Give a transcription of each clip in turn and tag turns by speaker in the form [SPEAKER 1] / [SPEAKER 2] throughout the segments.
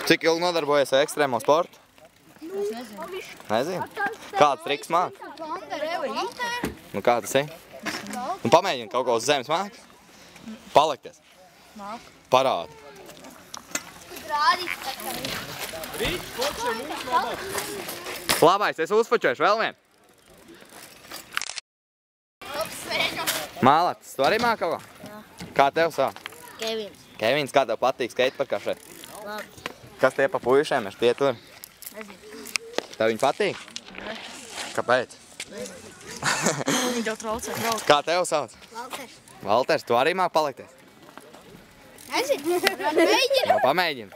[SPEAKER 1] Cik ilgi nodarbojies ar ekstrēmo sportu?
[SPEAKER 2] Es nezinu.
[SPEAKER 1] Nezinu. Kāds triks māk? Nu kā tas ir? Nu pamēģini kaut ko uz zemes māk? Palikties.
[SPEAKER 2] Māk.
[SPEAKER 1] Parādi. Labais, es uzfučēšu vēl vien. Mālats, tu arī māk kaut ko?
[SPEAKER 2] Jā.
[SPEAKER 1] Kā tev sauc?
[SPEAKER 2] Kevins.
[SPEAKER 1] Kevins, kā tev patīk skateparkā šeit?
[SPEAKER 2] Labi.
[SPEAKER 1] Kas tie pa puišiem ir? Tie tur?
[SPEAKER 2] Nezinu.
[SPEAKER 1] Tev viņi patīk?
[SPEAKER 2] Ne.
[SPEAKER 1] Kāpēc?
[SPEAKER 2] Viņi jau traucē braukt.
[SPEAKER 1] Kā tev sauc?
[SPEAKER 3] Valters.
[SPEAKER 1] Valters, tu arī māk palikties?
[SPEAKER 3] Nezinu, mēģinu.
[SPEAKER 1] Nu, pamēģini.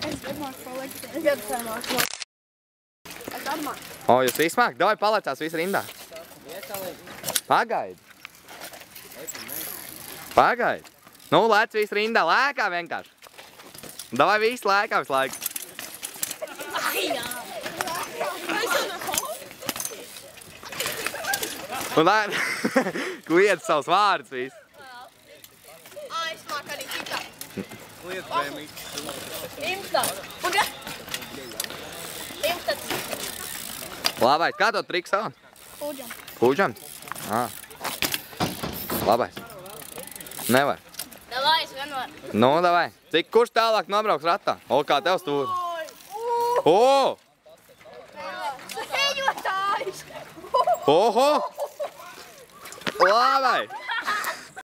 [SPEAKER 3] Es domāju, palikties.
[SPEAKER 1] O, jūs visi māk? Davai palecās visi rindā. Pagaidi. Pagaidi. Nu, lēc visi rindā, lēkā vienkārši. Davai visi lēkā visu laiku. Un lēt, kliedz savus vārdus visi.
[SPEAKER 3] Es māku arī citā.
[SPEAKER 1] Labais, kā to triku sauc?
[SPEAKER 3] Kūģam.
[SPEAKER 1] Kūģam? Labais. Nevar.
[SPEAKER 3] Davai, es vien varu.
[SPEAKER 1] Nu, davai. Cik kurš tālāk nobrauks ratā? O, kā tev stūri? O!
[SPEAKER 3] Ejotājs!
[SPEAKER 1] Oho! Labai!